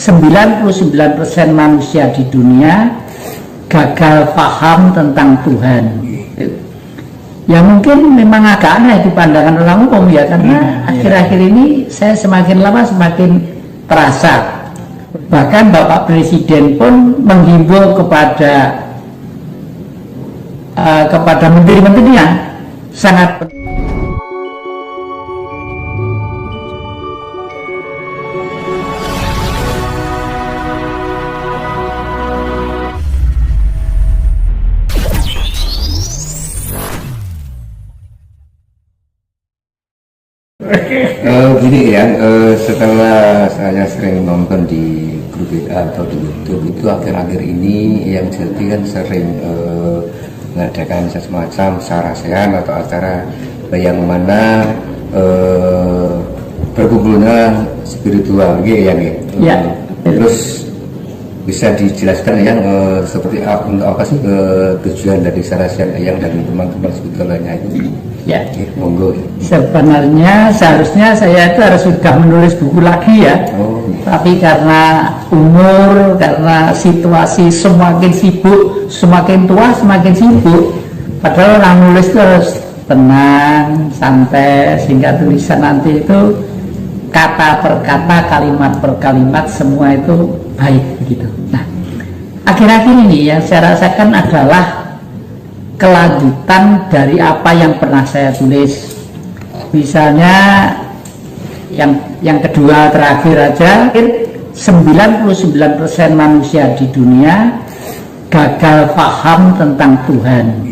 99% manusia di dunia gagal paham tentang Tuhan. Ya mungkin memang agak aneh di pandangan orang umum ya, karena akhir-akhir ini saya semakin lama semakin terasa. Bahkan Bapak Presiden pun menghimbau kepada menteri-menterinya sangat penting. Gini ya, setelah saya sering nonton di grup WA atau di YouTube itu akhir-akhir ini yang jadi kan sering mengadakan semacam sarasehan atau acara yang mana berkumpulnya spiritual gitu ya. Terus bisa dijelaskan yang seperti untuk apa sih tujuan dari sarasehan yang dan teman-teman spiritual lainnya itu? Ya, monggo. Sebenarnya seharusnya saya itu harus sudah menulis buku lagi ya. Tapi karena umur, karena situasi semakin sibuk, semakin tua semakin sibuk. Padahal orang nulis itu harus tenang, santai, sehingga tulisan nanti itu kata per kata, kalimat per kalimat semua itu baik begitu. Nah, akhir-akhir ini yang saya rasakan adalah kelanjutan dari apa yang pernah saya tulis. Misalnya yang kedua terakhir aja, 99% manusia di dunia gagal paham tentang Tuhan.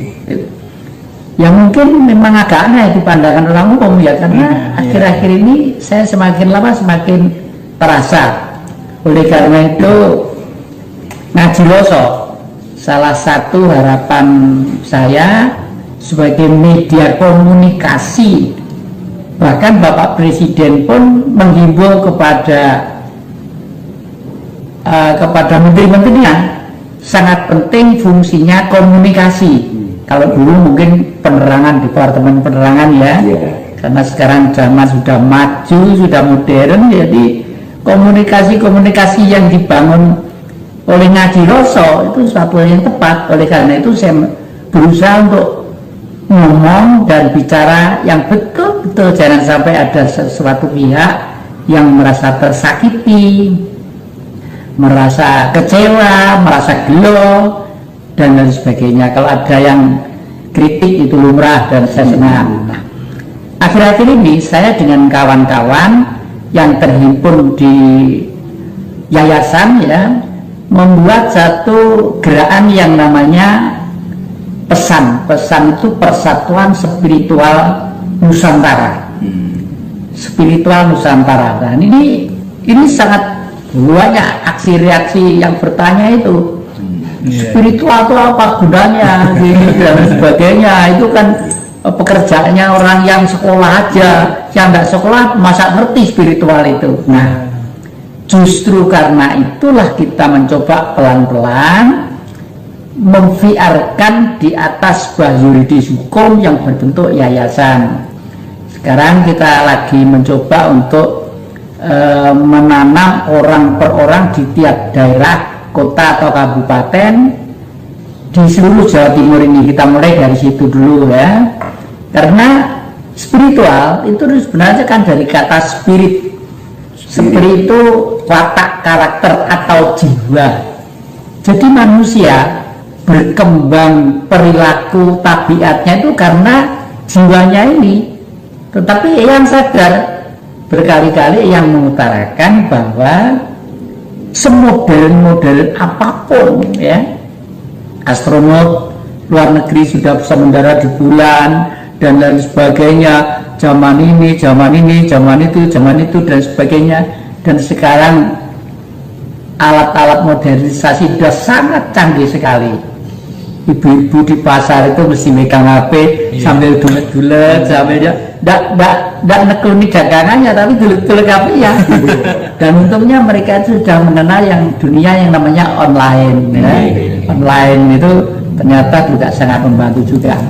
Ya mungkin memang agak aneh di pandangan orang umum ya, karena akhir-akhir ini saya semakin lama semakin terasa. Oleh karena itu ngaji loso salah satu harapan saya sebagai media komunikasi. Bahkan Bapak Presiden pun menghimbau kepada menteri-menterinya sangat penting fungsinya komunikasi. Kalau dulu mungkin penerangan, departemen penerangan ya, karena sekarang zaman sudah maju, sudah modern, jadi komunikasi yang dibangun oleh ngaji loso itu suatu yang tepat. Oleh karena itu saya berusaha untuk ngomong dan bicara yang betul-betul, jangan sampai ada sesuatu pihak yang merasa tersakiti, merasa kecewa, merasa gelo dan lain sebagainya. Kalau ada yang kritik itu lumrah dan saya senang. Nah, akhir-akhir ini saya dengan kawan-kawan yang terhimpun di yayasan ya, membuat satu gerakan yang namanya pesan itu Persatuan Spiritual Nusantara. Spiritual Nusantara. Dan ini sangat banyak aksi reaksi yang bertanya itu spiritual itu apa gunanya dan sebagainya. Itu kan pekerjaannya orang yang sekolah aja, yang tidak sekolah masa ngerti spiritual itu. Nah, justru karena itulah kita mencoba pelan-pelan memviarkan di atas sebuah yuridis hukum yang berbentuk yayasan. Sekarang kita lagi mencoba untuk menanam orang per orang di tiap daerah, kota atau kabupaten di seluruh Jawa Timur ini. Kita mulai dari situ dulu ya, karena spiritual itu sebenarnya kan dari kata spirit. Spirit itu watak, karakter atau jiwa. Jadi manusia berkembang perilaku tabiatnya itu karena jiwanya ini. Tetapi yang sadar berkali-kali yang mengutarakan bahwa semodern apapun ya, astronot luar negeri sudah bisa mendarat di bulan dan lain sebagainya, zaman ini, zaman itu dan sebagainya. Dan sekarang alat-alat modernisasi sudah sangat canggih sekali. Ibu-ibu di pasar itu mesti megang HP sambil dulet-dulet, sambil tidak nekuni dagangannya tapi dulet-dulet HP ya. Dan untungnya mereka itu sudah mengenal yang dunia yang namanya online ya. Online itu ternyata juga sangat membantu juga.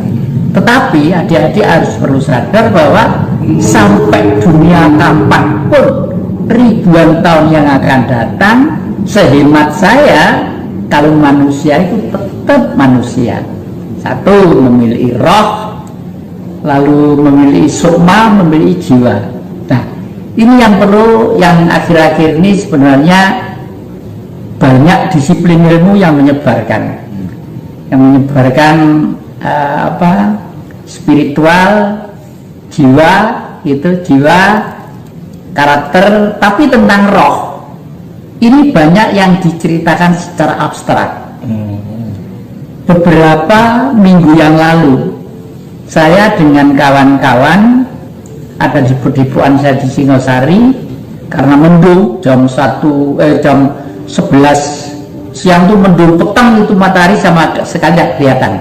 Tetapi adik-adik harus perlu sadar bahwa sampai dunia kapanpun ribuan tahun yang akan datang, sehemat saya, kalau manusia itu tetap manusia. Satu, memiliki roh, lalu memiliki sukma, memiliki jiwa. Nah, ini yang perlu, yang akhir-akhir ini sebenarnya banyak disiplin ilmu yang menyebarkan, spiritual, jiwa, itu jiwa, karakter, tapi tentang roh ini banyak yang diceritakan secara abstrak. Beberapa minggu yang lalu saya dengan kawan-kawan ada di pedipuan saya di Singosari, karena mendung jam 11 siang tuh mendung, petang itu matahari sama sekali tidak kelihatan.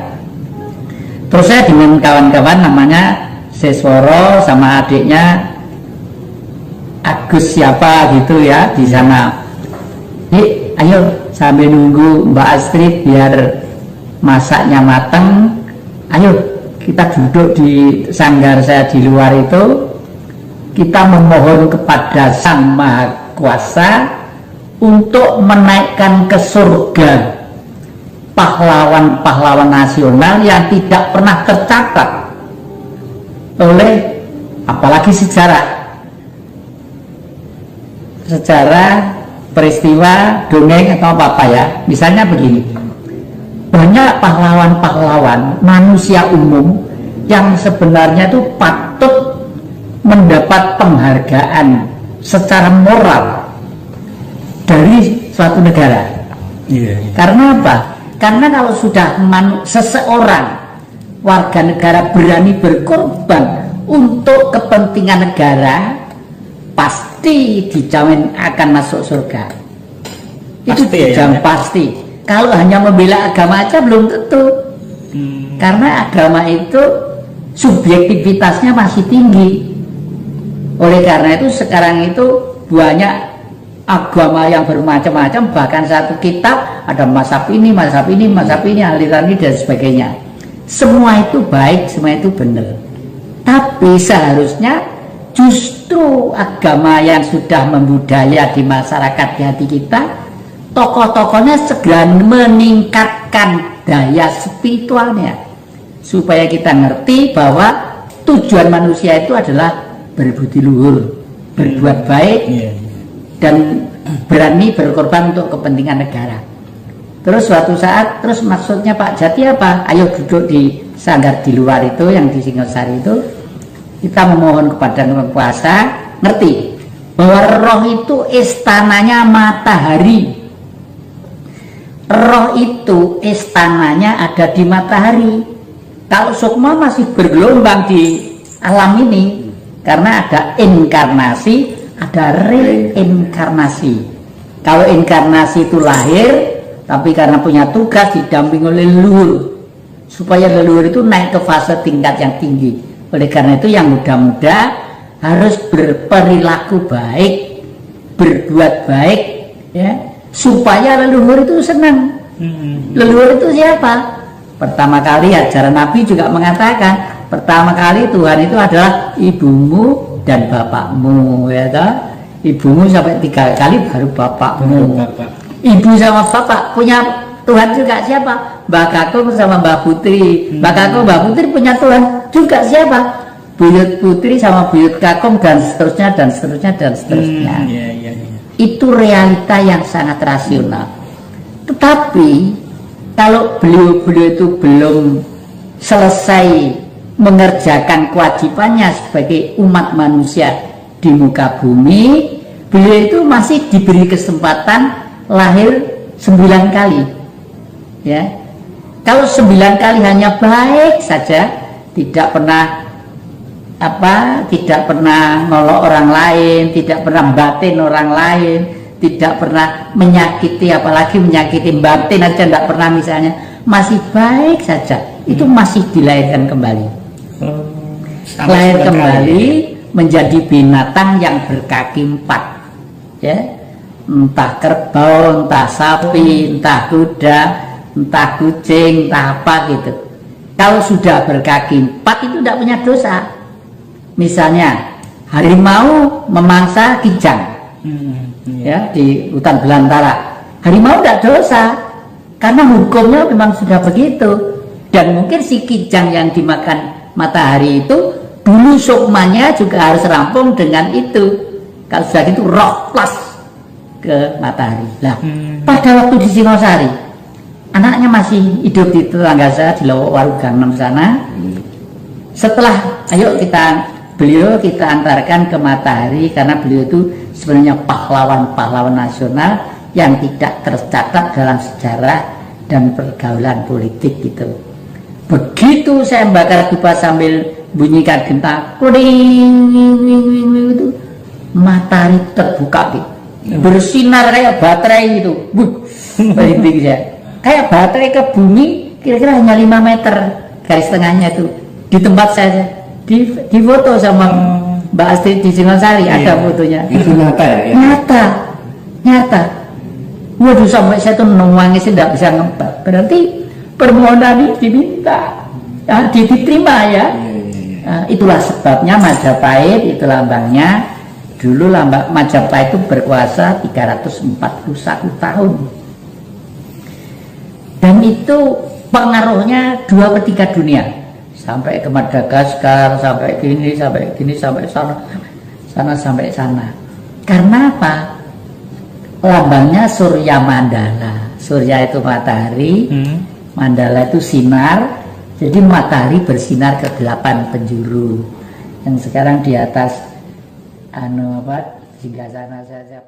Terus saya dengan kawan-kawan namanya Sesworo sama adiknya Agus siapa gitu ya di sana. Ayo sambil nunggu Mbak Astrid biar masaknya mateng, ayo kita duduk di sanggar saya di luar itu, kita memohon kepada Sang Maha Kuasa untuk menaikkan ke surga pahlawan-pahlawan nasional yang tidak pernah tercatat oleh apalagi sejarah peristiwa dongeng atau apa ya. Misalnya begini, banyak pahlawan-pahlawan manusia umum yang sebenarnya itu patut mendapat penghargaan secara moral dari suatu negara. Karena apa? Karena kalau sudah seseorang warga negara berani berkorban untuk kepentingan negara, pasti dijamin akan masuk surga. Itu dijamin pasti. Kalau hanya membela agama aja belum tentu. Karena agama itu subjektivitasnya masih tinggi. Oleh karena itu sekarang itu banyak agama yang bermacam-macam, bahkan satu kitab ada mazhab ini, aliran ini dan sebagainya. Semua itu baik, semua itu benar. Tapi seharusnya justru agama yang sudah membudaya di masyarakat, di hati kita, tokoh-tokohnya segera meningkatkan daya spiritualnya supaya kita ngerti bahwa tujuan manusia itu adalah berbudi luhur, berbuat baik, dan berani berkorban untuk kepentingan negara. Terus suatu saat, terus maksudnya Pak Jati apa? Ayo duduk di sanggar di luar itu, yang di Singosari itu, kita memohon kepada Yang Maha Kuasa, ngerti bahwa roh itu istananya matahari. Roh itu istananya ada di matahari. Kalau sukma masih bergelombang di alam ini, karena ada inkarnasi, ada reinkarnasi. Kalau inkarnasi itu lahir, tapi karena punya tugas didamping oleh leluhur, supaya leluhur itu naik ke fase tingkat yang tinggi. Oleh karena itu yang muda-muda harus berperilaku baik, berbuat baik, ya, supaya leluhur itu senang. Leluhur itu siapa? Pertama kali ajaran Nabi juga mengatakan, pertama kali Tuhan itu adalah ibumu dan bapakmu, ya toh? Ibumu sampai 3 kali baru bapakmu. Ibu sama bapak punya Tuhan juga siapa? Mbak Kakung sama Mbak Putri. Mbak Kakung, Mbak Putri punya Tuhan juga siapa? Buyut Putri sama Buyut Kakung, dan seterusnya dan seterusnya dan seterusnya. Itu realita yang sangat rasional. Tetapi kalau beliau-beliau itu belum selesai mengerjakan kewajibannya sebagai umat manusia di muka bumi, beliau itu masih diberi kesempatan lahir 9 kali, ya. Kalau 9 kali hanya baik saja, tidak pernah tidak pernah ngolok orang lain, tidak pernah batin orang lain, tidak pernah menyakiti, apalagi menyakiti batin aja tidak pernah, misalnya, masih baik saja, itu masih dilahirkan kembali. Lahir kembali menjadi binatang yang berkaki 4, ya. Entah kerbau, entah sapi, entah kuda, entah kucing, entah apa gitu. Kalau sudah berkaki 4 itu tidak punya dosa. Misalnya harimau memangsa kijang, ya di hutan belantara. Harimau tidak dosa karena hukumnya memang sudah begitu. Dan mungkin si kijang yang dimakan matahari itu dulu sukmanya juga harus rampung dengan itu. Kalau sudah itu roh plus ke matahari. Nah, pada waktu di Singosari, anaknya masih hidup di tetangga saya di Lowok Warugang 6 sana. Setelah, ayo beliau kita antarkan ke matahari karena beliau itu sebenarnya pahlawan nasional yang tidak tercatat dalam sejarah dan pergaulan politik gitu. Begitu saya bakar dupa sambil bunyikan genta, itu matahari terbuka gitu, bersinar kayak baterai gitu, berhenti ya. Kayak baterai ke bumi kira-kira hanya 5 meter garis tengahnya itu. Di tempat saya di foto sama Mbak Astrid di Singosari, ada fotonya. Itu nyata ya? Nyata. Waduh, sampai saya tuh nangis tidak bisa ngembat. Berarti permohonan ini diminta, diterima ya. Itulah sebabnya Majapahit itu lambangnya. Dulu Majapahit itu berkuasa 341 tahun. Dan itu pengaruhnya 2/3 dunia. Sampai ke Madagaskar, sampai gini, sampai sana, sampai sana. Karena apa? Lambangnya Surya Mandala. Surya itu matahari, Mandala itu sinar. Jadi matahari bersinar ke 8 penjuru. Yang sekarang di atas Singgasana saja.